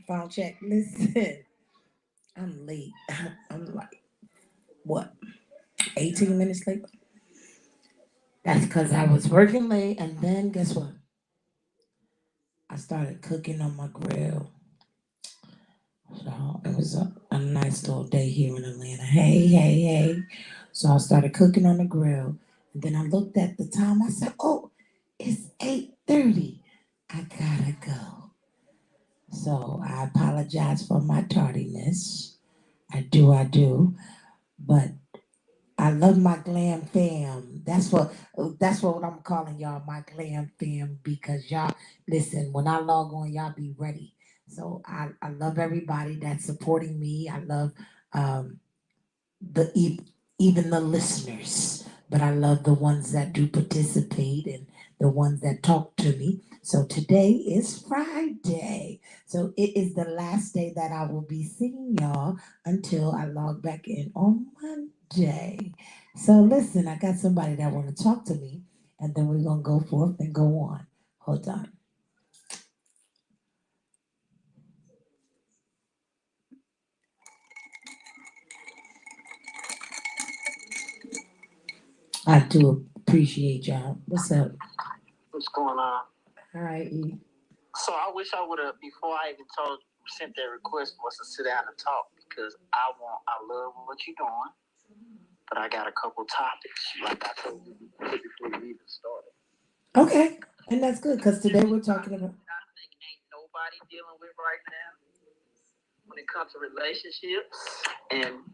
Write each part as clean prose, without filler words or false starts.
Phone check. Listen, I'm late. I'm like, what, 18 minutes late? That's because I was working late, and then guess what? I started cooking on my grill. So it was a nice little day here in Atlanta. Hey, hey, hey. So I started cooking on the grill. And then I looked at the time. I said, oh, it's 8:30. I gotta go. So I apologize for my tardiness. I do. But I love my glam fam. That's what I'm calling y'all, my glam fam, because y'all listen, when I log on, y'all be ready. So I love everybody that's supporting me. I love um the even the listeners, but I love the ones that do participate and the ones that talk to me. So today is Friday. So it is the last day that I will be seeing y'all until I log back in on Monday. So listen, I got somebody that want to talk to me, and then we're gonna go forth and go on. Hold on. I do appreciate y'all. What's up? What's going on? All right, E. So I wish I would have before I even told sent that request was to sit down and talk because I love what you're doing, but I got a couple topics like I told you before you even started. Okay, and that's good because today we're talking about. I think ain't nobody dealing with right now when it comes to relationships. And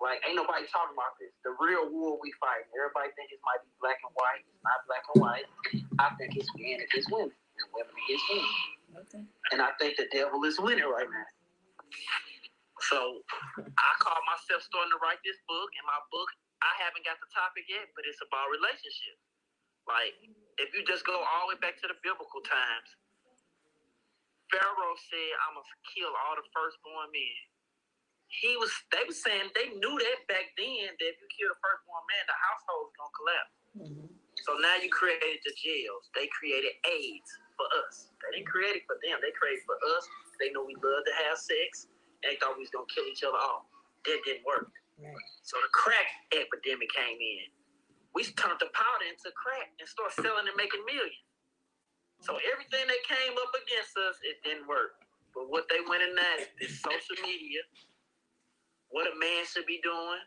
like ain't nobody talking about this. The real war we fight. Everybody think it might be black and white. It's not black and white. I think it's men against women and women against men. Okay. And I think the devil is winning right now. So I call myself starting to write this book, and my book I haven't got the topic yet, but it's about relationships. Like if you just go all the way back to the biblical times, Pharaoh said, "I'm gonna kill all the firstborn men." They was saying they knew that back then that if you kill the firstborn man, the household's gonna collapse. Mm-hmm. So now you created the jails. They created AIDS for us. They didn't create it for them. They created it for us. They know we love to have sex. And they thought we was gonna kill each other off. That didn't work. Right. So the crack epidemic came in. We turned the powder into crack and started selling and making millions. So everything that came up against us, it didn't work. But what they went in that is social media, what a man should be doing,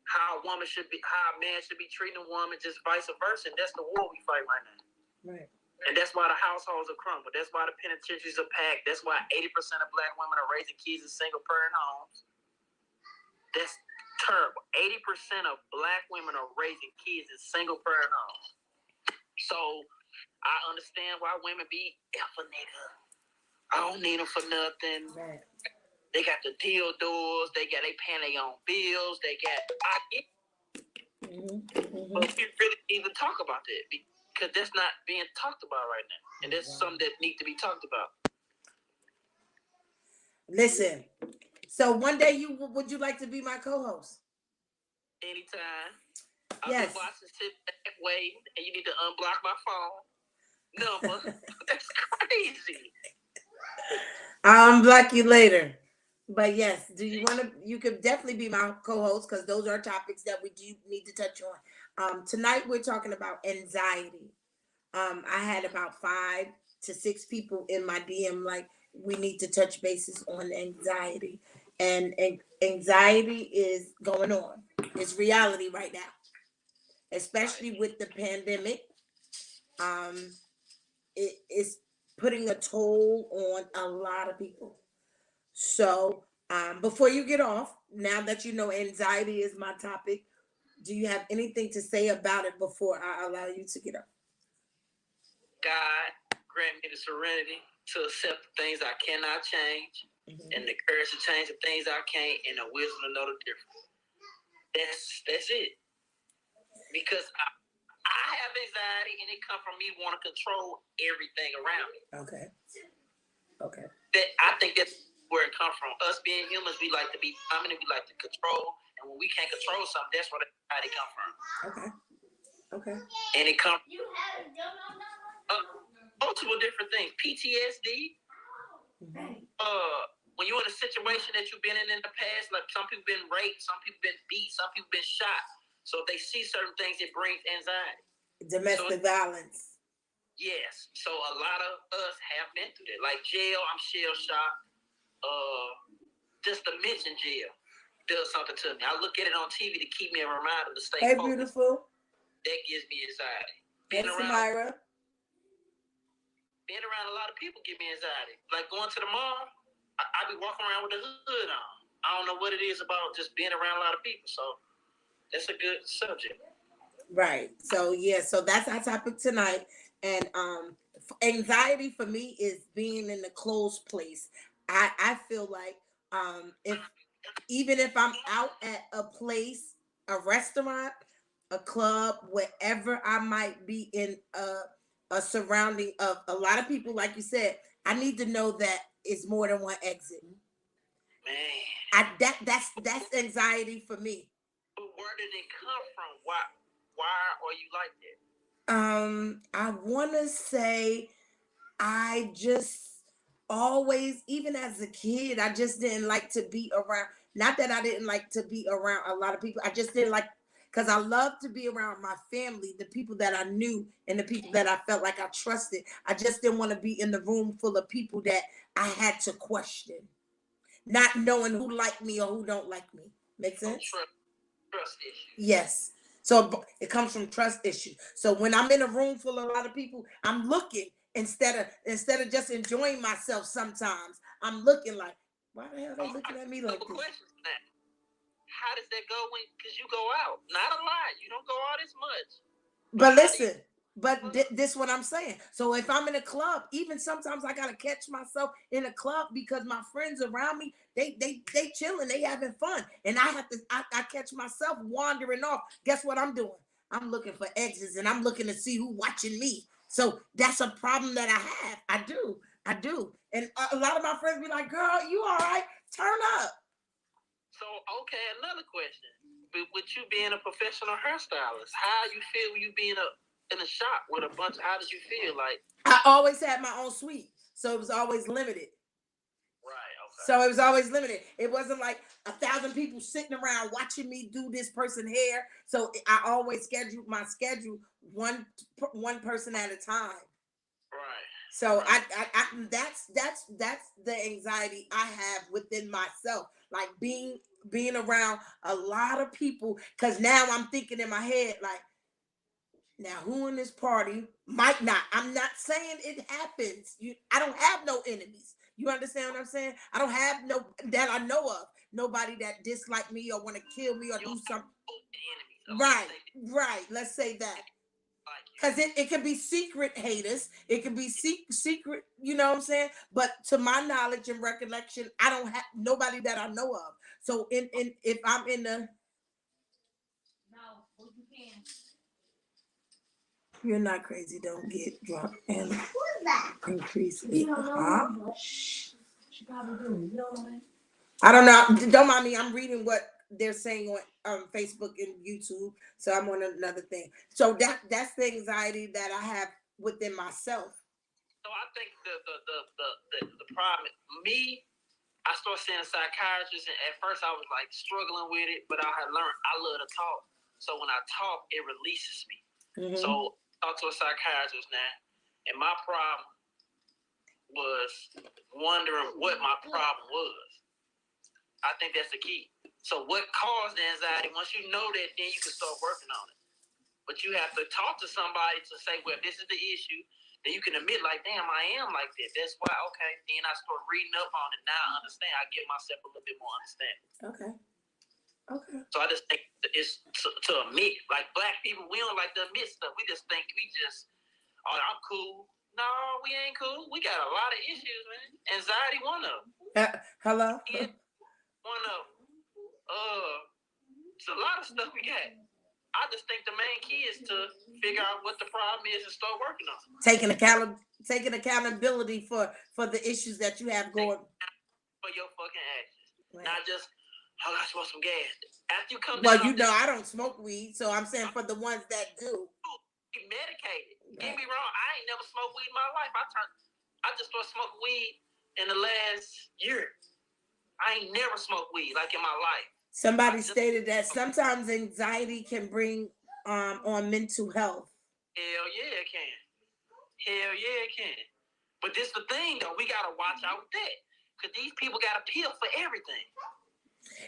how a man should be treating a woman, just vice versa. And that's the war we fight right now. Right. And that's why the households are crumbled. That's why the penitentiaries are packed. That's why 80% of black women are raising kids in single parent homes. That's terrible. 80% of black women are raising kids in single parent homes. So I understand why women be F a nigga. I don't need them for nothing. Right. They got the dildos. They paying their own bills. I get. Mm-hmm. Mm-hmm. But we really need to talk about that because that's not being talked about right now, and that's something that needs to be talked about. Listen. So one day would you like to be my co-host? Anytime. Yes. I'll be watching, sit back, wait, and you need to unblock my phone number. That's crazy. I'll unblock you later. But yes, do you want to? You could definitely be my co-host because those are topics that we do need to touch on. Tonight we're talking about anxiety. I had about 5 to 6 people in my DM like we need to touch bases on anxiety, and anxiety is going on. It's reality right now, especially with the pandemic. Um, it is putting a toll on a lot of people. So, before you get off, now that you know anxiety is my topic, do you have anything to say about it before I allow you to get off? God grant me the serenity to accept the things I cannot change, and the courage to change the things I can't, and the wisdom to know the difference. That's it. Because I have anxiety, and it comes from me wanting to control everything around me. Okay. Okay. I think that's where it comes from. Us being humans, we like to be dominant, we like to control, and when we can't control something, that's where the anxiety comes from. Okay. Okay. And it comes multiple different things. PTSD. When you're in a situation that you've been in the past, like some people been raped, some people been beat, some people been shot. So if they see certain things, it brings anxiety. Domestic violence. Yes. So a lot of us have been through that. Like jail, I'm shell shocked. Just to mention jail does something to me. I look at it on TV to keep me a reminder to stay focused. Beautiful. That gives me anxiety. Being around a lot of people give me anxiety. Like going to the mall, I be walking around with the hood on. I don't know what it is about just being around a lot of people. So that's a good subject. Right. So so that's our topic tonight. And anxiety for me is being in a closed place. I feel like if even if I'm out at a place, a restaurant, a club, wherever I might be in a surrounding of a lot of people, like you said, I need to know that it's more than one exit. Man, that's anxiety for me. But where did it come from? Why are you like that? I want to say I just always, even as a kid, I just didn't like to be around. Not that I didn't like to be around a lot of people. I just didn't like, because I love to be around my family, the people that I knew and the people that I felt like I trusted. I just didn't want to be in the room full of people that I had to question, not knowing who liked me or who don't like me. Make sense? Trust issue. Yes. So it comes from trust issue. So when I'm in a room full of a lot of people, I'm looking instead of just enjoying myself. Sometimes I'm looking like, why the hell are they looking at me like this? How does that go because you go out? Not a lot. You don't go out as much. But listen, this is what I'm saying. So if I'm in a club, even sometimes I gotta catch myself in a club because my friends around me, they chilling, they having fun, and I catch myself wandering off. Guess what I'm doing? I'm looking for exits, and I'm looking to see who watching me. So that's a problem that I have. I do, and a lot of my friends be like, "Girl, you all right? Turn up." So okay, another question. With you being a professional hairstylist, how you feel you being in a shop with a bunch? How did you feel like? I always had my own suite, so it was always limited. Right. Okay. So it was always limited. It wasn't like 1,000 people sitting around watching me do this person hair. So I always scheduled one person at a time. Right. So I that's the anxiety I have within myself, like being around a lot of people, because now I'm thinking in my head like, now who in this party might not. I'm not saying it happens. I don't have no enemies. You understand what I'm saying? I don't have no that I know of. Nobody that dislike me or want to kill me or do something. Right. Let's say that. Because it can be secret haters. It can be secret, you know what I'm saying? But to my knowledge and recollection, I don't have nobody that I know of. So if I'm in the... No, you can't. You're not crazy. Don't get drunk and increase it. I don't know. Don't mind me. I'm reading what they're saying on Facebook and YouTube. So I'm on another thing. So that's the anxiety that I have within myself. So I think the problem, I started seeing a psychiatrist, and at first I was like struggling with it, but I had learned I love to talk. So when I talk, it releases me. Mm-hmm. So I talk to a psychiatrist now, and my problem was wondering what my problem was. I think that's the key. So what caused the anxiety? Once you know that, then you can start working on it. But you have to talk to somebody to say, well, this is the issue. Then you can admit, like, damn, I am like that. That's why, okay. Then I start reading up on it. Now I understand. I give myself a little bit more understanding. Okay. So I just think it's to admit, like black people, we don't like to admit stuff. We just think oh, I'm cool. No, we ain't cool. We got a lot of issues, man. Anxiety, one of them. Hello? Yeah, one of them. It's a lot of stuff we got. I just think the main key is to figure out what the problem is and start working on it. Taking accountability for the issues that you have going. For your fucking actions. Right. Not just, I smoke some gas. After you come down. Well, you know, I don't smoke weed, so I'm saying for the ones that do. Be medicated. Right. Get me wrong, I ain't never smoked weed in my life. I just started smoking weed in the last year. I ain't never smoked weed like in my life. Somebody stated that sometimes anxiety can bring on mental health. Hell yeah, it can. Hell yeah, it can. But this the thing though, we gotta watch out with that, because these people got a pill for everything.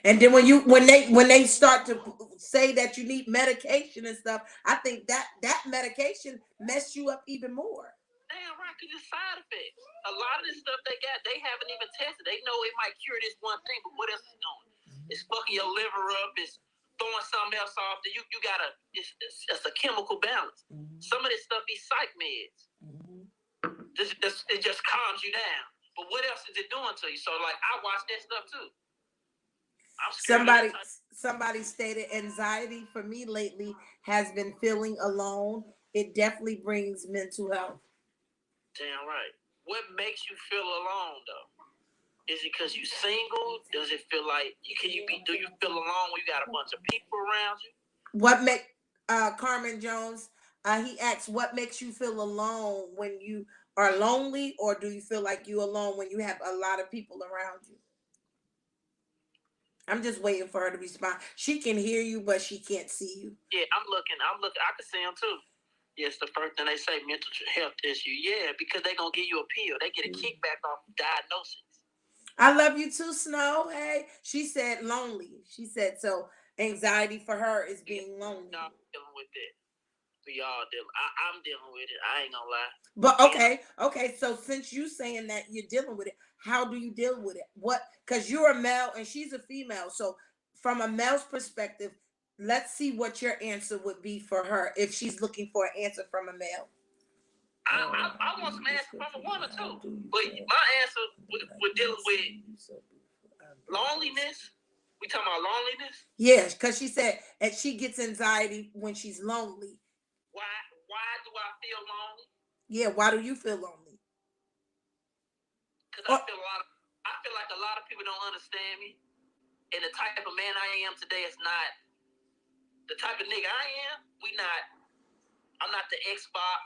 And then when they start to say that you need medication and stuff, I think that medication mess you up even more. Damn right, because it's side effects. A lot of this stuff they got, they haven't even tested. They know it might cure this one thing, but what else is doing? It's fucking your liver up. It's throwing something else off. That you gotta. It's a chemical balance. Mm-hmm. Some of this stuff be psych meds. Mm-hmm. It just calms you down. But what else is it doing to you? So like, I watch that stuff too. Somebody stated anxiety for me lately has been feeling alone. It definitely brings mental health. Damn right. What makes you feel alone though? Is it because you single? Does it feel like do you feel alone when you got a bunch of people around you? What make Carmen Jones? He asks, what makes you feel alone when you are lonely, or do you feel like you alone when you have a lot of people around you? I'm just waiting for her to respond. She can hear you, but she can't see you. Yeah, I'm looking. I can see them too. Yes, the first thing they say, mental health issue. Yeah, because they're going to give you a pill. They get a kickback off diagnosis. I love you too, Snow. Hey, she said lonely. She said so anxiety for her is being lonely. No, I'm dealing with it. We all dealing. I'm dealing with it. I ain't gonna lie. But okay. So since you saying that you're dealing with it, how do you deal with it? What? Because you're a male and she's a female. So from a male's perspective, let's see what your answer would be for her if she's looking for an answer from a male. I want some answer from a woman too. But my answer with dealing with loneliness. We talking about loneliness? Yes, because she said and she gets anxiety when she's lonely. Why do I feel lonely? Yeah, why do you feel lonely? Because I feel like a lot of people don't understand me. And the type of man I am today is not the type of nigga I am. I'm not the Xbox,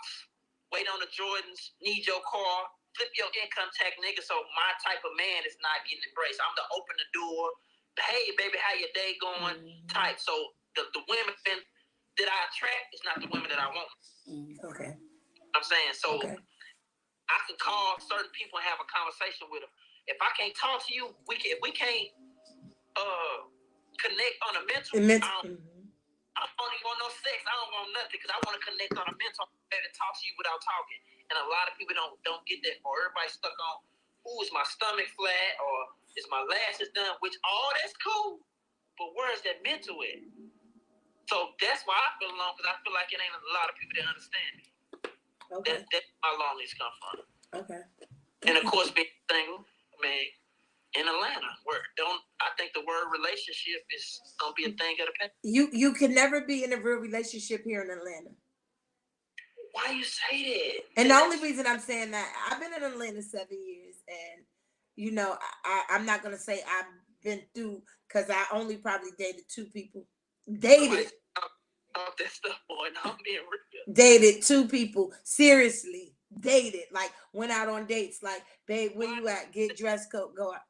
wait on the Jordans, need your car, flip your income tax nigga. So my type of man is not getting embraced. I'm the open the door, hey baby, how your day going type. So the women that I attract is not the women that I want. Okay. I'm saying so. Okay. I could call certain people and have a conversation with them. If I can't talk to you, if we can't connect on a mental. I don't even want no sex. I don't want nothing because I want to connect on a mental and talk to you without talking. And a lot of people don't get that. Or everybody's stuck on, ooh, is my stomach flat or is my lashes done? Which all that's cool, but where is that mental at? So that's why I feel alone, because I feel like it ain't a lot of people that understand me. Okay. That's where my loneliness come from. Okay. And of course, being single, man. In Atlanta, I think the word relationship is gonna be a thing of the past. You can never be in a real relationship here in Atlanta. Why you say that? And the only reason I'm saying that, I've been in Atlanta 7 years, and you know, I'm not gonna say I've been through, because I only probably dated 2 people. Dated. Off that stuff, boy. No, I'm being real. Dated 2 people. Seriously, dated. Like went out on dates. Like, babe, where you at? Get dress code, go out.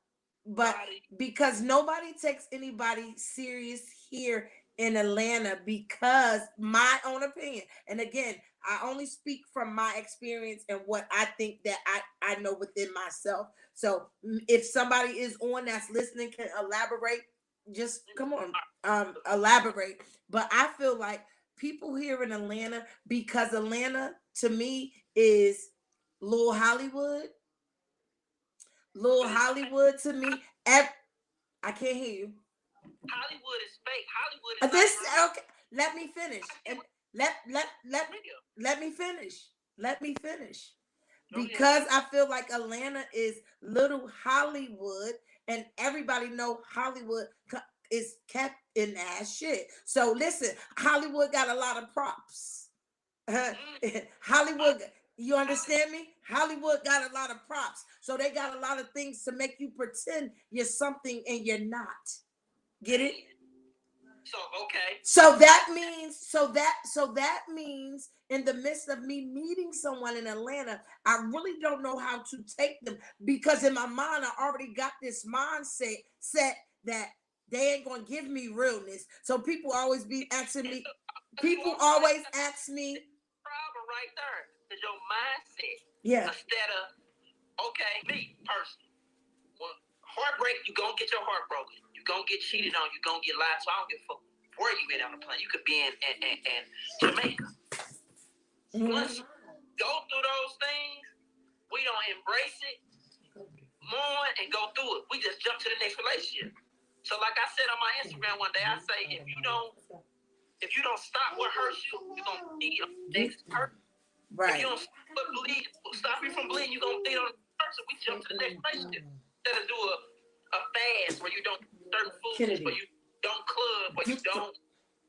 But because nobody takes anybody serious here in Atlanta, because my own opinion, and again, I only speak from my experience and what I think that I know within myself. So if somebody is on that's listening can elaborate, just come on, elaborate. But I feel like people here in Atlanta, because Atlanta to me is little Hollywood. Little Hollywood to me. I can't hear you. Hollywood is fake. Hollywood is okay. Let me finish. And let me finish. Let me finish. Because I feel like Atlanta is little Hollywood, and everybody know Hollywood is kept in ass shit. So listen, Hollywood got a lot of props. Hollywood. You understand me? Hollywood got a lot of props. So they got a lot of things to make you pretend you're something and you're not. Get it? So okay. So that means in the midst of me meeting someone in Atlanta, I really don't know how to take them because in my mind I already got this mindset set that they ain't gonna give me realness. So people always be asking me. People always ask me. Problem right there is your mindset. Yeah. Instead of me personally, when heartbreak, you gonna get your heart broken. You gonna get cheated on. You gonna get lied. So I don't give a fuck where you at on the plane. You could be in Jamaica. Once you go through those things, we don't embrace it, mourn, and go through it. We just jump to the next relationship. So like I said on my Instagram one day, I say if you don't stop what hurts you, you're gonna bleed on the next person. Right. If you don't stop you from bleeding, you're gonna bleed on the person. We jump to the next relationship. Instead of do a fast where you don't certain foods, where you don't club, where you don't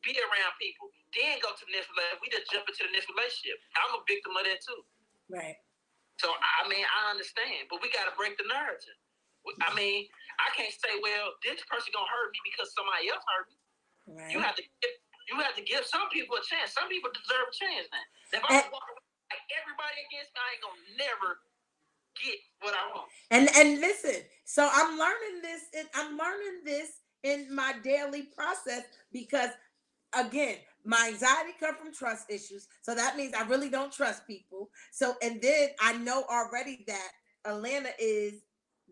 be around people, then go to the next relationship. We just jump into the next relationship. I'm a victim of that too. Right. So I mean, I understand, but we gotta break the narrative. I mean, I can't say, well, this person gonna hurt me because somebody else hurt me. Right. You have to give some people a chance. Some people deserve a chance now. If I walk around like everybody against me, I ain't gonna never get what I want. And listen, so I'm learning this in my daily process because again, my anxiety comes from trust issues. So that means I really don't trust people. So and then I know already that Atlanta is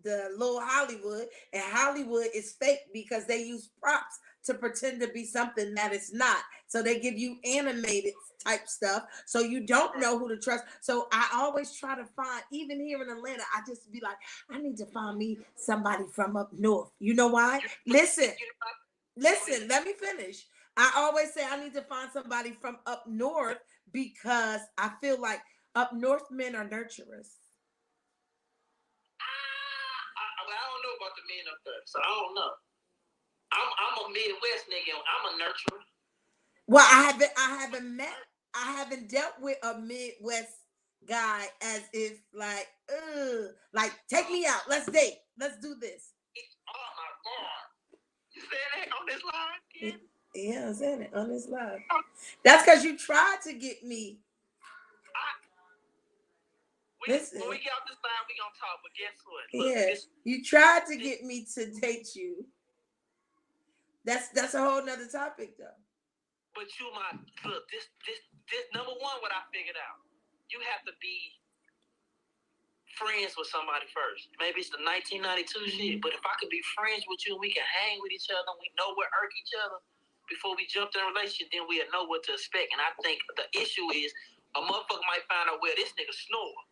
the little Hollywood, and Hollywood is fake because they use props to pretend to be something that it's not. So they give you animated type stuff, so you don't know who to trust. So I always try to find, even here in Atlanta, I just be like, I need to find me somebody from up north. You know why? Listen, let me finish. I always say I need to find somebody from up north because I feel like up north men are nurturers. I don't know about the men up there, so I don't know. I'm a Midwest nigga. I'm a nurturer. Well, I haven't dealt with a Midwest guy as if like take me out, let's date, let's do this. Oh my God, you saying that on this line? Yeah, I'm saying it on this live. That's because you tried to get me. When we get off this line, we gonna talk. But guess what? Look, you tried to get me to date you. That's a whole nother topic, though. But this number one. What I figured out, you have to be friends with somebody first. Maybe it's the 1992 shit. But if I could be friends with you, and we can hang with each other, and we know what irk each other before we jump in a relationship, then we'll know what to expect. And I think the issue is a motherfucker might find out where this nigga snore.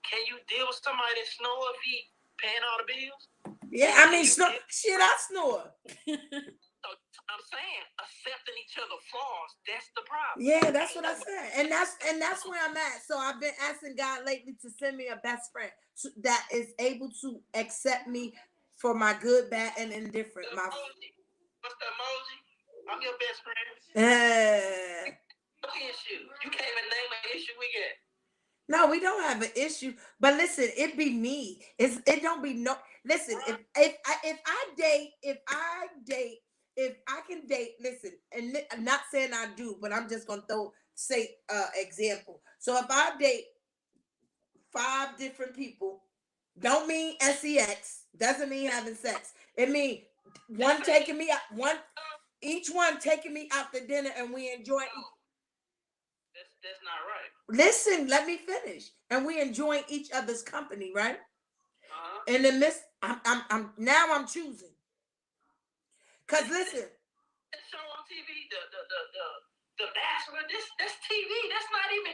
Can you deal with somebody that snore if he paying all the bills? Yeah, I mean, shit, I snore. So I'm saying accepting each other's flaws, that's the problem. Yeah, that's what I said. And that's where I'm at. So I've been asking God lately to send me a best friend that is able to accept me for my good, bad, and indifferent. What's the emoji? I'm your best friend. Issue. You can't even name an issue we get. No, we don't have an issue. But listen, it be me. It don't be no. Listen, if I can date. Listen, and I'm not saying I do, but I'm just gonna say example. So if I date 5 different people, don't mean sex. Doesn't mean having sex. It means one taking me out. Each one taking me out to dinner, and we enjoy. That's not right. Listen, let me finish. And we enjoying each other's company, right? In the midst, I'm choosing. Cause listen, that show on TV, the Bachelor, that's TV. That's not even.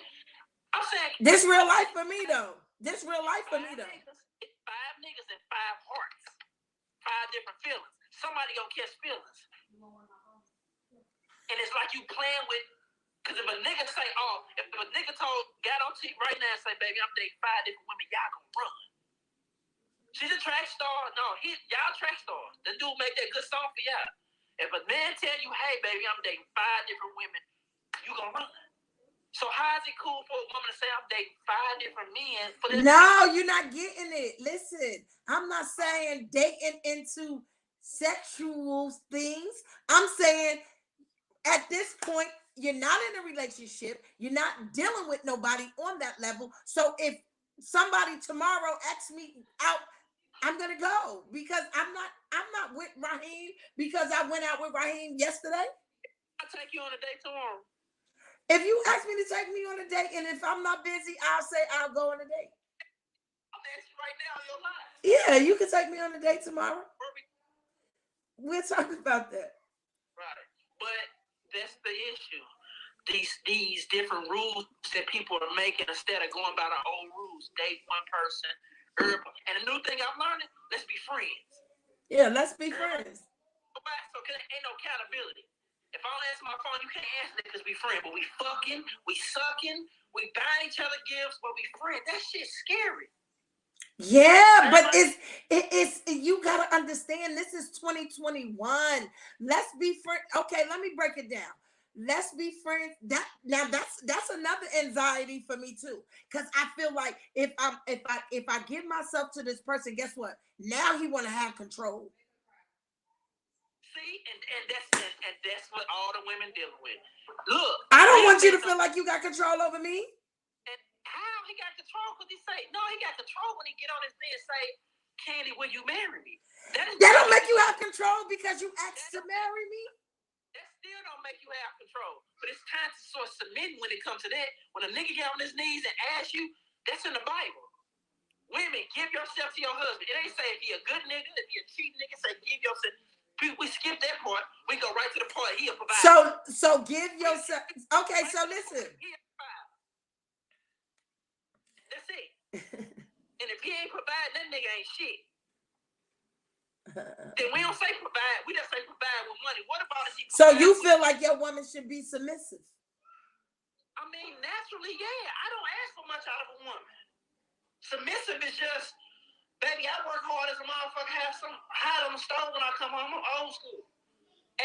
I'm saying this real life for me though. 5 niggas and 5 hearts, 5 different feelings. Somebody gonna catch feelings, and it's like you playing with. Because if a nigga say, if a nigga got on TV right now and say, baby, I'm dating 5 different women, y'all gonna run. She's a track star. No, y'all track stars. The dude make that good song for y'all. If a man tell you, hey, baby, I'm dating 5 different women, you gonna run. So how is it cool for a woman to say I'm dating 5 different men? No, you're not getting it. Listen, I'm not saying dating into sexual things. I'm saying at this point, you're not in a relationship. You're not dealing with nobody on that level. So if somebody tomorrow asks me out, I'm gonna go because I'm not with Raheem because I went out with Raheem yesterday. I'll take you on a date tomorrow. If you ask me to take me on a date, and if I'm not busy, I'll say I'll go on a date. I'm asking right now in your life. Yeah, you can take me on a date tomorrow. Where we We'll talk about that. right. But that's the issue. These different rules that people are making instead of going by the old rules. Date one person. And the new thing I'm learning, let's be friends. Yeah, let's be friends. So ain't no accountability. If I don't answer my phone, you can't answer it because we friends. But we fucking, we sucking, we buying each other gifts, but we friends. That shit's scary. Yeah, but it's you gotta understand this is 2021. Let's be friends. Okay, let me break it down. Let's be friends. That's another anxiety for me too. Cause I feel like if I give myself to this person, guess what? Now he wanna have control. See, and that's what all the women dealing with. Look, I don't want you to feel like you got control over me. And how he got control? Because he say no, he got control when he get on his knee and say, "Candy, will you marry me?" That don't make you have control because you asked to marry me. That still don't make you have control. But it's time to sort of submit when it comes to that. When a nigga get on his knees and ask you, that's in the Bible. Women, give yourself to your husband. It ain't say if he a good nigga, if he a cheap nigga, say give yourself. We skip that part. We go right to the part he'll provide. So give yourself. Okay, so listen. That's it. And if he ain't providing, that nigga ain't shit. Then we don't say provide. We just say provide with money. What about if he? So you feel like your woman should be submissive? I mean, naturally, yeah. I don't ask for much out of a woman. Submissive is just, baby, I work hard as a motherfucker. Have some hot on the stove when I come home. I'm old school.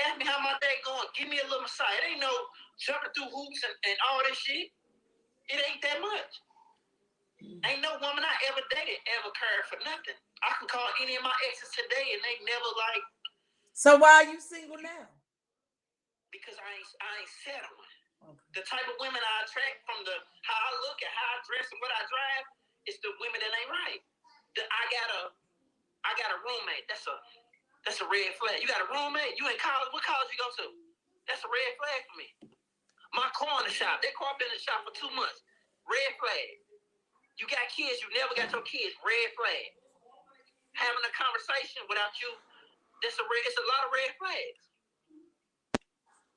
Ask me how my day going. Give me a little massage. It ain't no jumping through hoops and all that shit. It ain't that much. Ain't no woman I ever dated ever cared for nothing. I can call any of my exes today and they never like. So why are you single now? Because I ain't settling. Okay. The type of women I attract from how I look and how I dress and what I drive is the women that ain't right. I got a roommate. That's a red flag. You got a roommate? You in college? What college you go to? That's a red flag for me. My car in the shop. That car been in the shop for 2 months. Red flag. You got kids. You never got your kids. Red flag. Having a conversation without you, it's a lot of red flags.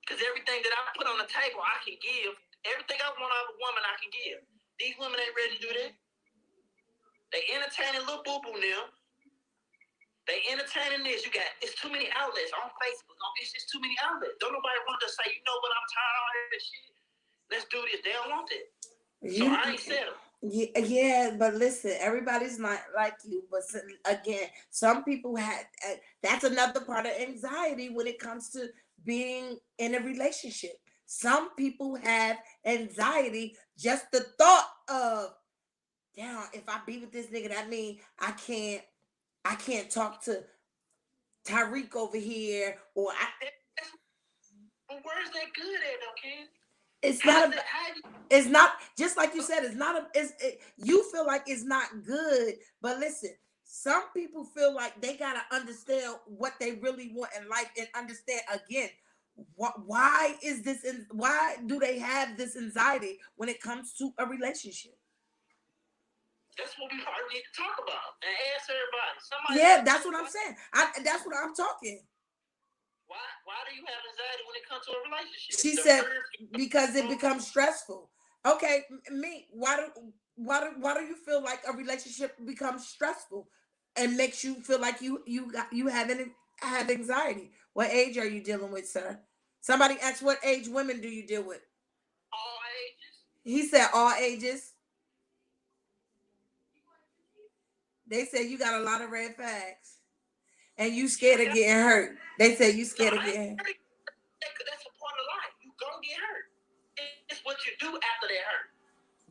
Because everything that I put on the table, I can give. Everything I want out of a woman, I can give. These women ain't ready to do that. They entertaining little boo-boo now. They entertaining this. It's too many outlets on Facebook. It's just too many outlets. Don't nobody want to say, you know what, I'm tired of all this shit. Let's do this. They don't want it. So I ain't settled. Yeah, but listen, everybody's not like you. But again, some people that's another part of anxiety when it comes to being in a relationship. Some people have anxiety just the thought of, damn, if I be with this nigga, that means I can't talk to Tyreek over here, or But where's that good at, though, Ken? It's not just like you said. It's not you feel like it's not good, but listen. Some people feel like they gotta understand what they really want in life and understand again. Why is this? Why do they have this anxiety when it comes to a relationship? That's what we probably need to talk about and ask everybody. Yeah, that's what I'm saying. That's what I'm talking. Why do you have anxiety when it comes to a relationship? She said because it becomes stressful. Okay, me. Why do you feel like a relationship becomes stressful and makes you feel like you have anxiety? What age are you dealing with, sir? Somebody asked what age women do you deal with? All ages. He said all ages. They said you got a lot of red flags. And you scared of getting hurt. They said you scared of getting hurt. That's a part of life. You gonna get hurt. It's what you do after that hurt.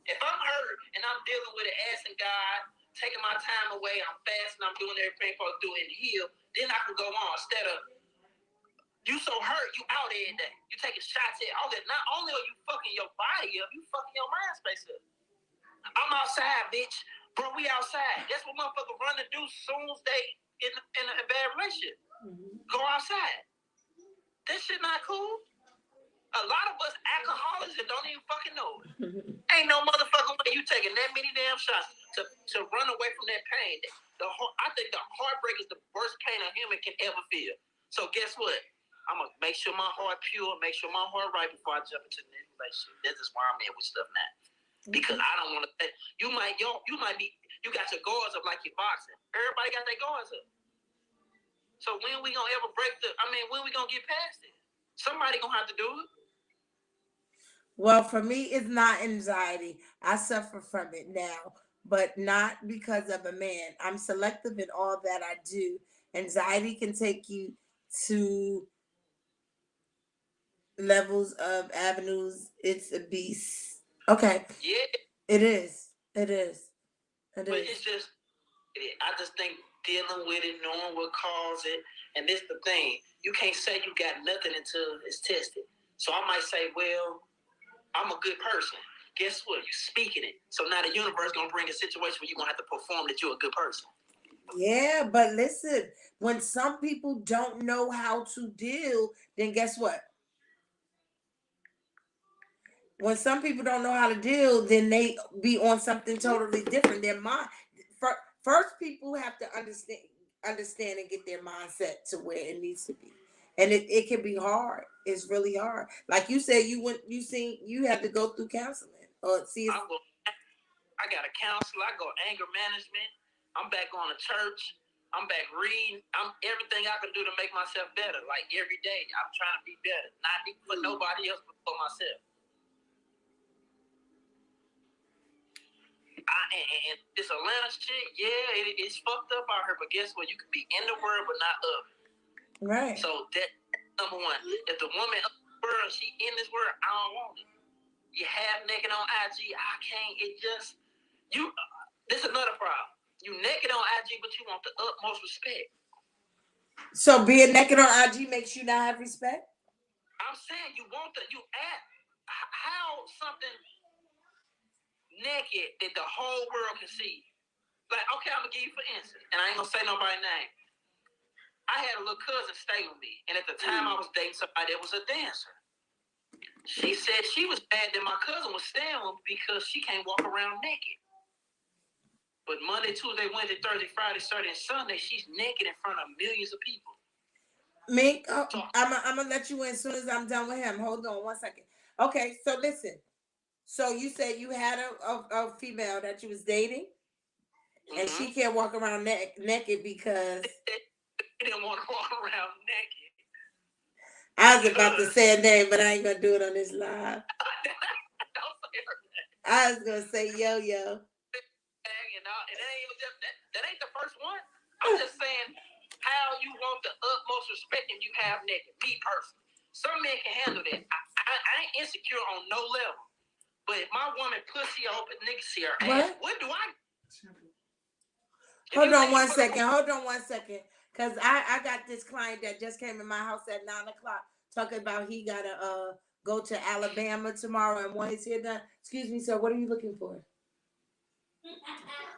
If I'm hurt and I'm dealing with it, asking God, taking my time away. I'm fasting. I'm doing everything I'm supposed to do in the hill. Then I can go on instead of you so hurt. You out every day. You taking shots at all that. Not only are you fucking your body up, you fucking your mind space up. I'm outside, bitch. Bro, we outside. That's what motherfuckers run to do soon as they in a bad relationship. Go outside. That shit not cool. A lot of us alcoholics that don't even fucking know it. Ain't no motherfucking way you taking that many damn shots to run away from that pain. I think the heartbreak is the worst pain a human can ever feel. So guess what? I'm gonna make sure my heart pure, make sure my heart right before I jump into the next relationship. That's just why I'm at with stuff now. Because I don't want to. You might be. You got your guards up like you're boxing. Everybody got their guards up. So when we gonna ever break when we gonna get past it? Somebody gonna have to do it. Well, for me, it's not anxiety. I suffer from it now, but not because of a man. I'm selective in all that I do. Anxiety can take you to levels of avenues. It's a beast. Okay. Yeah. It is. It is. But it's just, I just think dealing with it, knowing what caused it, and this the thing. You can't say you got nothing until it's tested. So I might say, well, I'm a good person. Guess what? You speaking it. So now the universe gonna bring a situation where you're gonna have to perform that you're a good person. Yeah, but listen, when some people don't know how to deal, then guess what? When some people don't know how to deal, then they be on something totally different. Their mind, first people have to understand and get their mindset to where it needs to be. And it can be hard. It's really hard. Like you said, you have to go through counseling or see. I got a counselor. I go anger management. I'm back going to church. I'm back reading. I'm everything I can do to make myself better. Like every day, I'm trying to be better. Not for nobody else, but for myself. And this Atlanta shit, yeah, it's fucked up out here. But guess what? You can be in the world, but not of it. Right. So that number one. If the woman of the world, she in this world, I don't want it. You half naked on IG, I can't. It just you. This is another problem. You naked on IG, but you want the utmost respect. So being naked on IG makes you not have respect? I'm saying you act how something naked that the whole world can see. Like, okay, I'm gonna give you for instance, and I ain't gonna say nobody's name. I had a little cousin stay with me, and at the time I was dating somebody that was a dancer. She said she was mad that my cousin was staying with me because she can't walk around naked. But Monday, Tuesday, Wednesday, Thursday, Friday, Saturday, and Sunday, she's naked in front of millions of people. Mink, I'm gonna let you in as soon as I'm done with him. Hold on 1 second. Okay, so listen. So you said you had a female that you was dating, and she can't walk around naked because she didn't want to walk around naked. I was about to say a name, but I ain't gonna do it on this live. Don't say her name. I was gonna say yo. That ain't the first one. I'm just saying how you want the utmost respect and you have naked. Me personally, some men can handle that. I ain't insecure on no level. But if my woman pussy open, niggas see her ass. What do I? Hold on 1 second. Cause I got this client that just came in my house at 9 o'clock talking about he gotta go to Alabama tomorrow and when he's here done. Excuse me, sir, what are you looking for?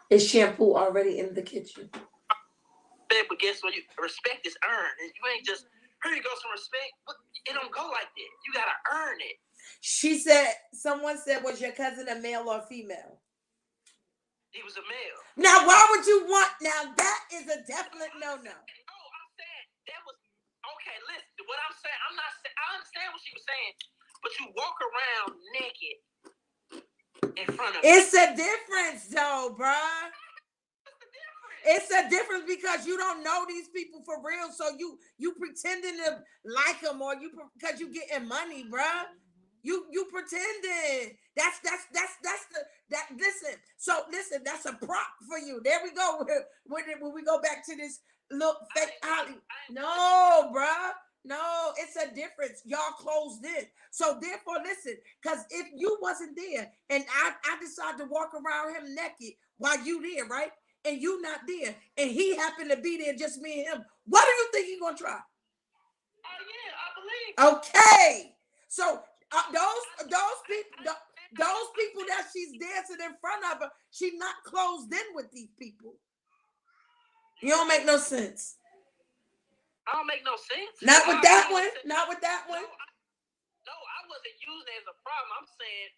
Is shampoo already in the kitchen? But guess what? Respect is earned. You ain't just here you go some respect. It don't go like that. You gotta earn it. Someone said, was your cousin a male or female? He was a male. Now, why would you want? Now, that is a definite no. No, I'm saying that was okay. Listen, what I'm saying, I understand what she was saying, but you walk around naked in front of. It's a difference, though, bruh. It's a difference because you don't know these people for real, so you pretending to like them or because you getting money, bruh. You pretending. Listen, that's a prop for you. There we go. When we go back to this look fake Holly. No, bruh. No, it's a difference. Y'all closed in. So therefore, listen, because if you wasn't there and I decided to walk around him naked while you there, right? and you not there, and he happened to be there, just me and him, what do you think he gonna try? Oh yeah, I believe. Okay, so those people that she's dancing in front of her, she not closed in with these people. You don't make no sense. I don't make no sense. Not with that one. Not with that one. No, I wasn't using it as a problem. I'm saying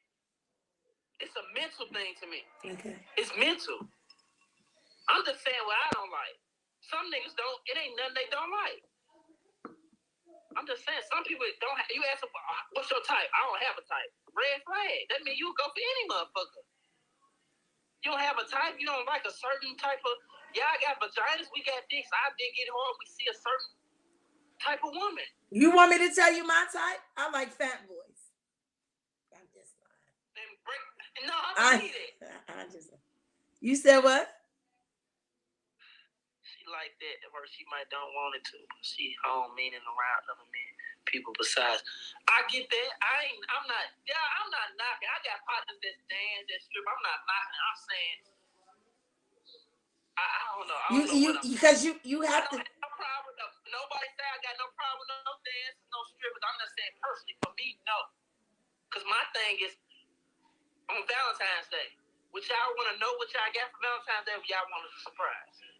it's a mental thing to me. Okay. It's mental. I'm just saying what I don't like. Some niggas don't. It ain't nothing they don't like. I'm just saying some people don't. You ask them, what's your type? I don't have a type. Red flag. That means you go for any motherfucker. You don't have a type. You don't like a certain type of. Yeah, I got vaginas. We got dicks. I did get hard. We see a certain type of woman. You want me to tell you my type? I like fat boys. I'm just lying. No, I believe it. I just. You said what? Like that, or she might don't want it to. She home meaning around other men, people besides. I get that. I'm not knocking. I got partners that dance, that strip. I'm not knocking. I'm saying I don't know. I don't know because you have to. No problem. Nobody say I got no problem with no dance, no strippers. I'm just saying personally for me, no. Because my thing is on Valentine's Day. Which y'all want to know what y'all got for Valentine's Day? If y'all want a surprise.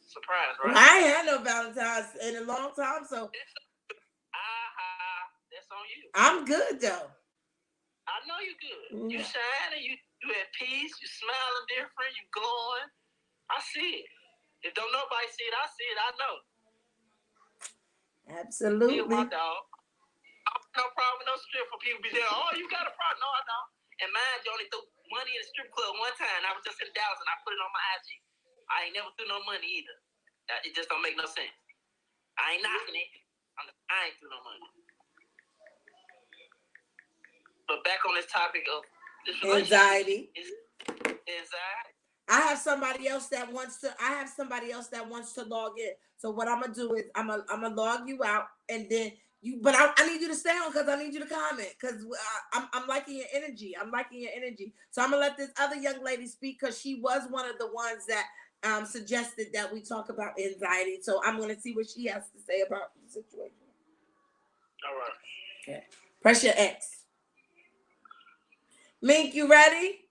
Surprise, right? I ain't had no Valentine's in a long time, so that's on you. I'm good though. I know you good. You shining, you at peace, you smiling different, you glowing. I see it. If don't nobody see it, I see it. I know. Absolutely. My dog. I have no problem with no strip for people be there. Oh, you got a problem? No, I don't. And mind you, only threw money in the strip club one time. I was just in Dallas and I put it on my IG. I ain't never threw no money either. It just don't make no sense. I ain't knocking it. I ain't threw no money. But back on this topic of this anxiety. Anxiety. I have somebody else that wants to log in. So what I'm gonna do is I'm gonna log you out, and then but I need you to stay on because I need you to comment because I'm liking your energy. So I'm gonna let this other young lady speak because she was one of the ones that suggested that we talk about anxiety. So I'm gonna see what she has to say about the situation. All right. Okay. Press your X. Mink, you ready?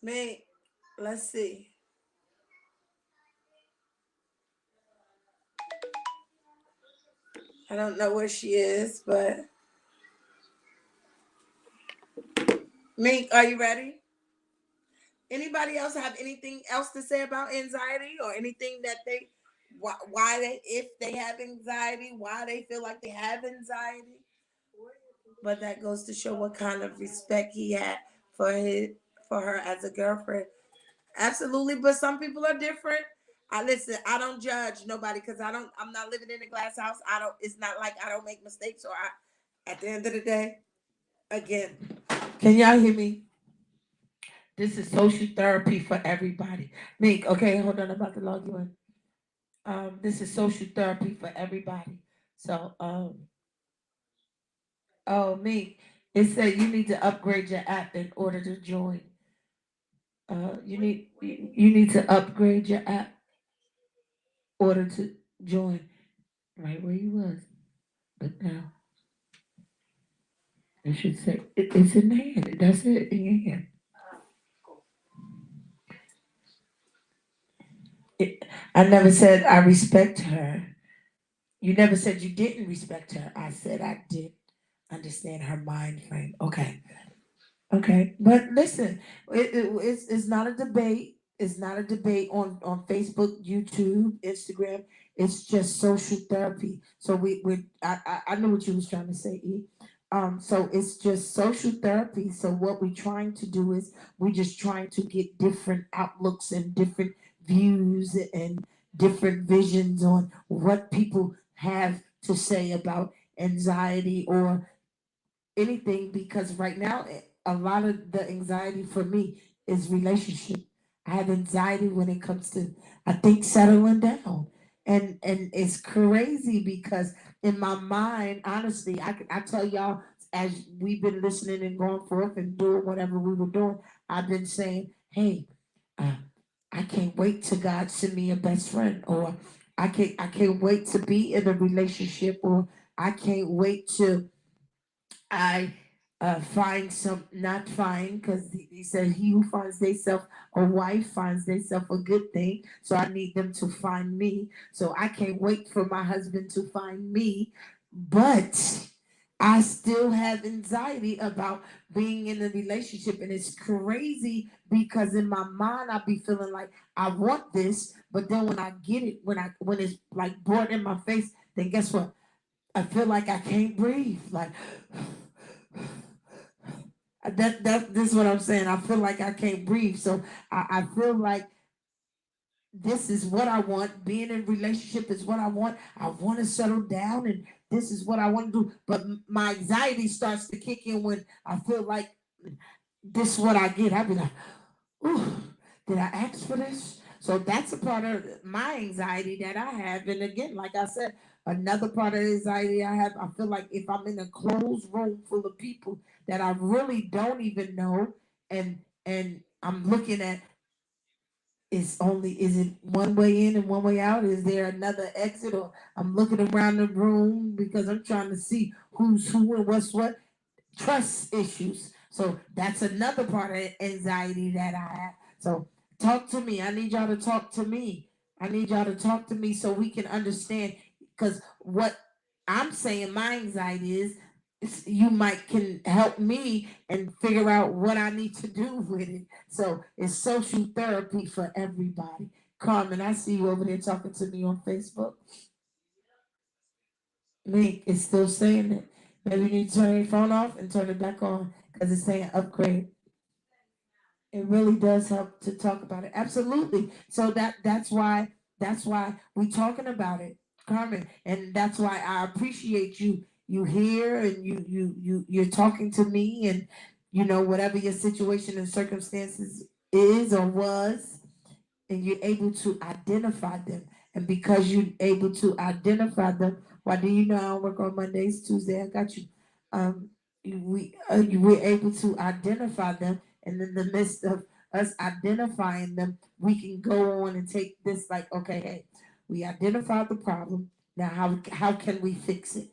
Mink, let's see. I don't know where she is, but Mink, are you ready? Anybody else have anything else to say about anxiety or anything that why they, if they have anxiety, why they feel like they have anxiety? But that goes to show what kind of respect he had for her as a girlfriend. Absolutely, but some people are different. I don't judge nobody because I'm not living in a glass house. It's not like I don't make mistakes or at the end of the day, again. Can y'all hear me? This is social therapy for everybody. Meek, okay, hold on, I'm about to log you in. This is social therapy for everybody. So, Meek, it said you need to upgrade your app in order to join. You need to upgrade your app in order to join. Right where you was, but now it should say it's in the hand. That's it in your hand. I never said I respect her. You never said you didn't respect her. I said I did understand her mind frame. Okay. Okay. But listen, it's not a debate. It's not a debate on Facebook, YouTube, Instagram. It's just social therapy. So I know what you was trying to say, E. So it's just social therapy. So what we're trying to do is we're just trying to get different outlooks and different views and different visions on what people have to say about anxiety or anything, because right now a lot of the anxiety for me is relationship. I have anxiety when it comes to, I think, settling down, and it's crazy because in my mind, honestly, I tell y'all as we've been listening and going forth and doing whatever we were doing, I've been saying, hey, uh, I can't wait till God send me a best friend, or I can't wait to be in a relationship, or I can't wait to I find some not find because he said he who finds theyself a wife finds theyself a good thing. So I need them to find me. So I can't wait for my husband to find me, but I still have anxiety about being in a relationship, and it's crazy because in my mind I be feeling like I want this, but then when I get it, when it's like brought in my face, then guess what? I feel like I can't breathe. Like that this is what I'm saying. I feel like I can't breathe. So I feel like this is what I want. Being in a relationship is what I want. I want to settle down and this is what I want to do. But my anxiety starts to kick in when I feel like this is what I get. I be like, ooh, did I ask for this? So that's a part of my anxiety that I have. And again, like I said, another part of the anxiety I have, I feel like if I'm in a closed room full of people that I really don't even know, and I'm looking at, is it one way in and one way out? Is there another exit? Or I'm looking around the room because I'm trying to see who's who and what's what. Trust issues. So that's another part of anxiety that I have. So talk to me. I need y'all to talk to me. I need y'all to talk to me so we can understand. Because what I'm saying, my anxiety is you might can help me and figure out what I need to do with it. So it's social therapy for everybody. Carmen, I see you over there talking to me on Facebook. Link is still saying it. Maybe you need to turn your phone off and turn it back on because it's saying upgrade. It really does help to talk about it. Absolutely. So that's why we talking about it, Carmen, and that's why I appreciate you here and you're talking to me and whatever your situation and circumstances is or was, and you're able to identify them. And because you're able to identify them, why do you know I don't work on Mondays, Tuesday? I got you. Um, we're able to identify them, and in the midst of us identifying them, we can go on and take this like, okay, hey, we identified the problem. Now, how can we fix it?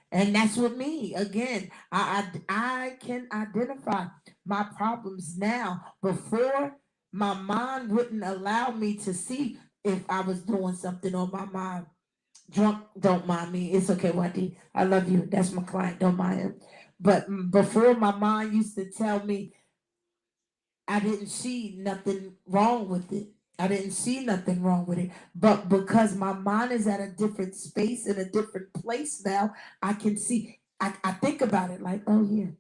And that's with me. Again, I can identify my problems now. Before, my mind wouldn't allow me to see if I was doing something on my mind. Drunk, don't mind me. It's okay, Wendy. I love you. That's my client. Don't mind him. But before, my mind used to tell me I didn't see nothing wrong with it. I didn't see nothing wrong with it. But because my mind is at a different space in a different place now, I can see, I think about it like, oh, yeah,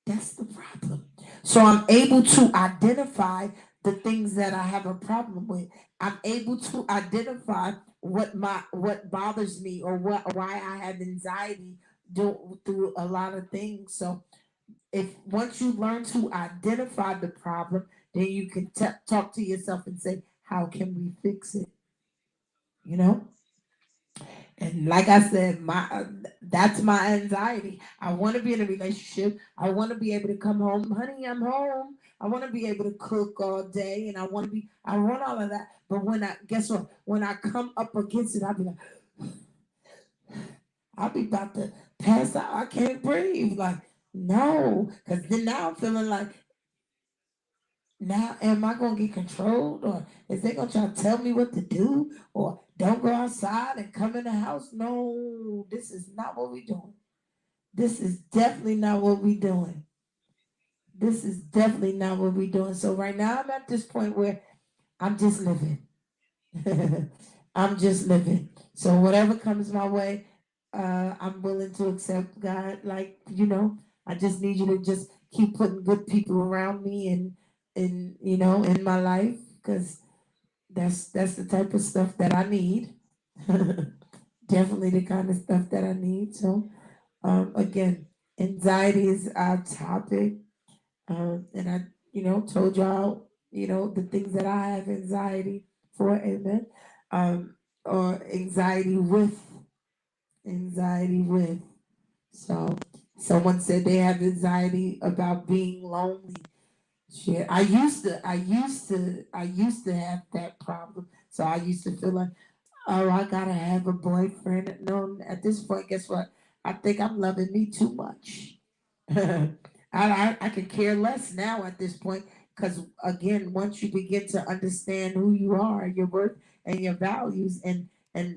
that's the problem. So I'm able to identify the things that I have a problem with. I'm able to identify what bothers me or why I have anxiety through a lot of things. So if once you learn to identify the problem, then you can talk to yourself and say, how can we fix it? You know? And like I said, that's my anxiety. I want to be in a relationship. I want to be able to come home, honey. I'm home. I want to be able to cook all day, and I want all of that. But when I guess what? When I come up against it, I'll be like, I'll be about to pass out. I can't breathe. Like no, because then now I'm feeling like now, am I gonna get controlled, or is they gonna try to tell me what to do, or don't go outside and come in the house? No, this is not what we're doing. This is definitely not what we're doing. This is definitely not what we're doing. So right now, I'm at this point where I'm just living. I'm just living. So whatever comes my way, I'm willing to accept God. Like I just need you to just keep putting good people around me and in my life because that's the type of stuff that I need. Definitely the kind of stuff that I need. So again, anxiety is our topic, and I told y'all the things that I have anxiety for. Amen. Or anxiety with. So Someone said they have anxiety about being lonely. Shit, I used to have that problem. So I used to feel like, oh, I gotta have a boyfriend. No, at this point, guess what? I think I'm loving me too much. I could care less now at this point because again, once you begin to understand who you are, your worth and your values, and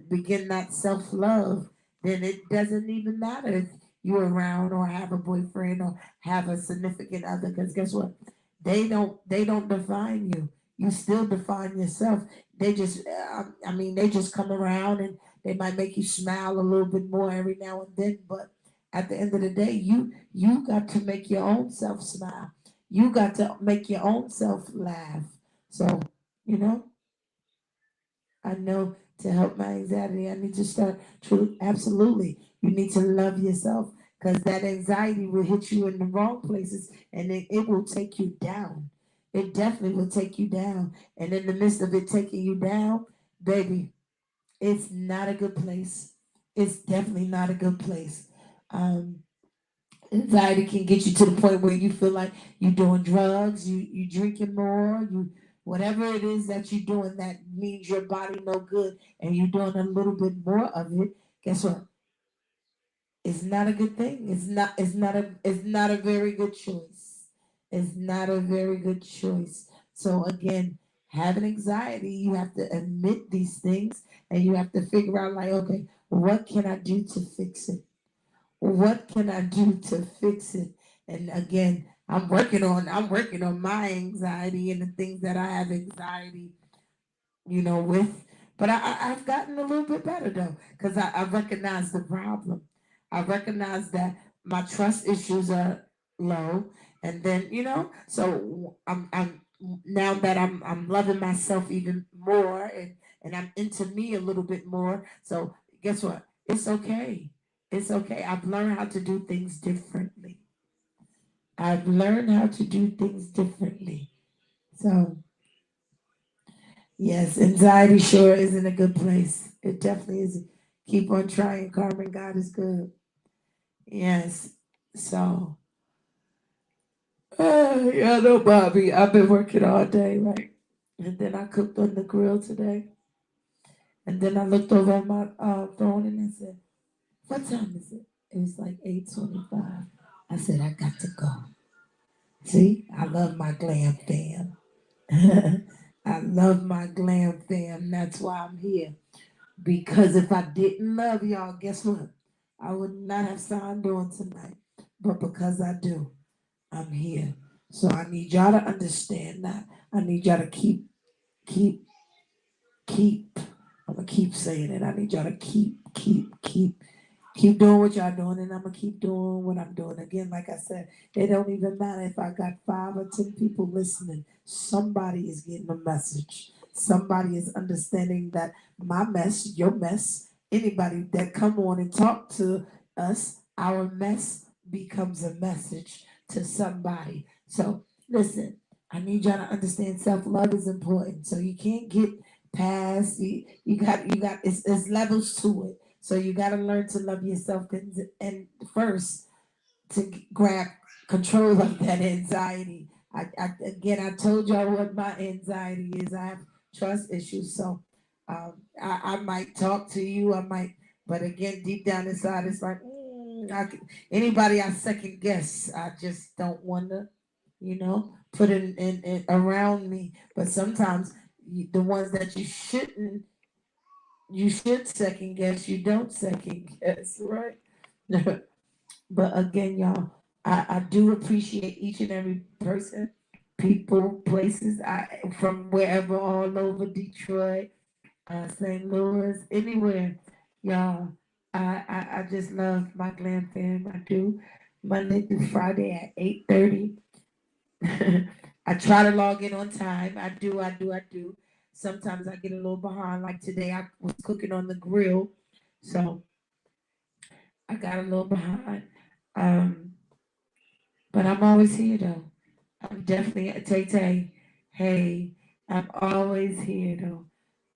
begin that self love, then it doesn't even matter if you're around or have a boyfriend or have a significant other. Because guess what? They don't define you. You still define yourself. They just they just come around and they might make you smile a little bit more every now and then, but at the end of the day, you got to make your own self smile. You got to make your own self laugh. So, you know, I know to help my anxiety, I need to start true. Absolutely, you need to love yourself because that anxiety will hit you in the wrong places, and it will take you down. It definitely will take you down, and in the midst of it taking you down, baby, it's not a good place. It's definitely not a good place. Um, Anxiety can get you to the point where you feel like you're doing drugs, you drinking more, you whatever it is that you're doing that means your body no good, and you're doing a little bit more of it. Guess what? It's not a good thing. It's not a very good choice. It's not a very good choice. So again, having anxiety, you have to admit these things and you have to figure out like, okay, what can I do to fix it? What can I do to fix it? And again, I'm working on my anxiety and the things that I have anxiety, with. But I've gotten a little bit better though, because I recognize the problem. I recognize that my trust issues are low, and then so I'm now that I'm loving myself even more, and I'm into me a little bit more. So guess what? It's okay. It's okay. I've learned how to do things differently. I've learned how to do things differently. So yes, anxiety sure isn't a good place. It definitely isn't. Keep on trying, Carmen. God is good. Yes. So, yeah, no, Bobby. I've been working all day, right? And then I cooked on the grill today. And then I looked over at my phone and I said, "What time is it?" It was like 8:25. I said, "I got to go." See, I love my glam fam. I love my glam fam. That's why I'm here. Because if I didn't love y'all, guess what? I would not have signed on tonight. But because I do, I'm here. So I need y'all to understand that. I need y'all to keep, keep. I'm gonna keep saying it. I need y'all to keep doing what y'all doing, and I'm gonna keep doing what I'm doing. Again, like I said, it don't even matter if I got 5 or 10 people listening. Somebody is getting a message. Somebody is understanding that my mess, your mess, anybody that come on and talk to us, our mess becomes a message to somebody. So listen, I need y'all to understand self love is important. So you can't get past. You got it's levels to it. So you got to learn to love yourself and first to grab control of that anxiety. Again, I told y'all what my anxiety is. I have trust issues, so I might talk to you. I might, but again, deep down inside, it's like anybody I second guess. I just don't want to, put in around me. But sometimes the ones that you should second guess, you don't second guess, right? But again, y'all, I do appreciate each and every person, people, places, from wherever, all over Detroit, St. Louis, anywhere, y'all. I just love my glam fam. I do Monday through Friday at 8:30. I try to log in on time. I do. Sometimes I get a little behind. Like today, I was cooking on the grill, so I got a little behind. Um, but I'm always here though. I'm definitely Tay Tay. Hey, I'm always here though.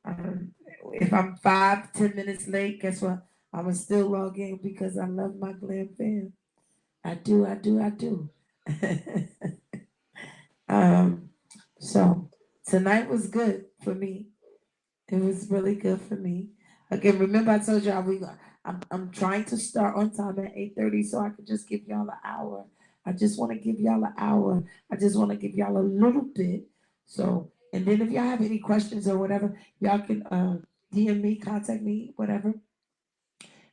Um, if I'm 5, 10 minutes late, guess what? I'm gonna still log in because I love my glam fam. I do, I do, I do. um, so tonight was good for me. It was really good for me. Again, remember I told y'all I'm trying to start on time at 8:30 so I can just give y'all an hour. I just want to give y'all an hour. I just want to give y'all a little bit. So, and then if y'all have any questions or whatever, y'all can DM me, contact me, whatever,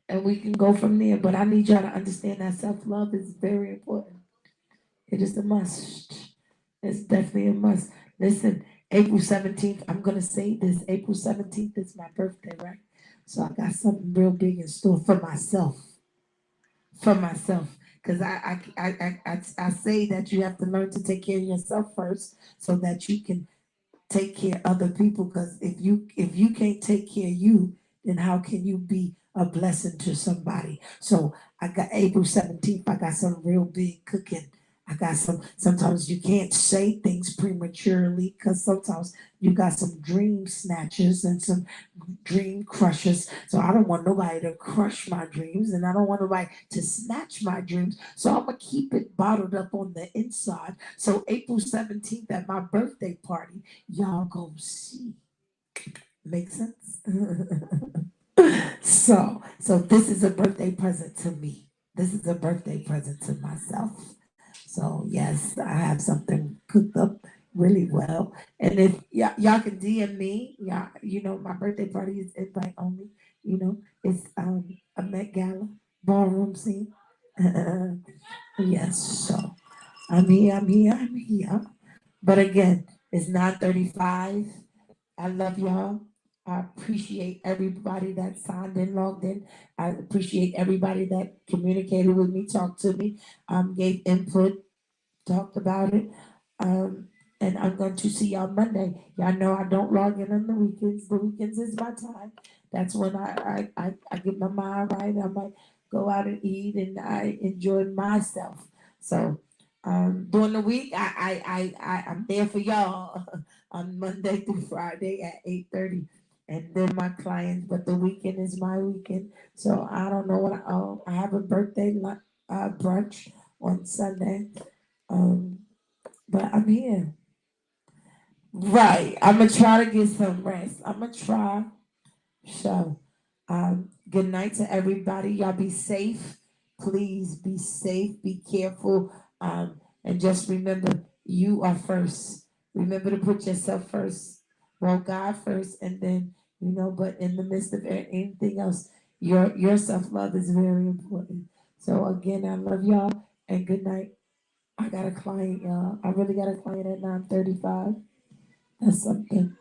and we can go from there. But I need y'all to understand that self-love is very important. It is a must. It's definitely a must. Listen, April 17th, I'm going to say this. April 17th is my birthday, right? So I got something real big in store for myself. For myself. Because I say that you have to learn to take care of yourself first so that you can take care of other people, because if you can't take care of you, then how can you be a blessing to somebody? So I got April 17th, I got some real big cooking. I got sometimes you can't say things prematurely because sometimes you got some dream snatchers and some dream crushers. So I don't want nobody to crush my dreams and I don't want nobody to snatch my dreams. So I'm gonna keep it bottled up on the inside. So April 17th at my birthday party, y'all go see. Make sense? So this is a birthday present to me. This is a birthday present to myself. So yes, I have something cooked up really well. And if y'all can DM me, my birthday party is invite only. It's a Met Gala ballroom scene. Yes, so I'm here. But again, it's 9:35. I love y'all. I appreciate everybody that signed in, logged in. I appreciate everybody that communicated with me, talked to me, gave input, talked about it. Um, and I'm going to see y'all Monday. Y'all know I don't log in on the weekends. The weekends is my time. That's when I get my mind right. I might go out and eat and I enjoy myself. So during the week, I'm there for y'all on Monday through Friday at 8:30. And then my clients, but the weekend is my weekend. So I don't know what I have a birthday brunch on Sunday. Um, but I'm here. Right. I'm gonna try to get some rest. I'm gonna try. So, good night to everybody. Y'all be safe. Please be safe. Be careful. And just remember, you are first. Remember to put yourself first. Well, God first, and then But in the midst of anything else, your self love is very important. So again, I love y'all, and good night. I got a client, y'all. I really got a client at 9:35. That's something.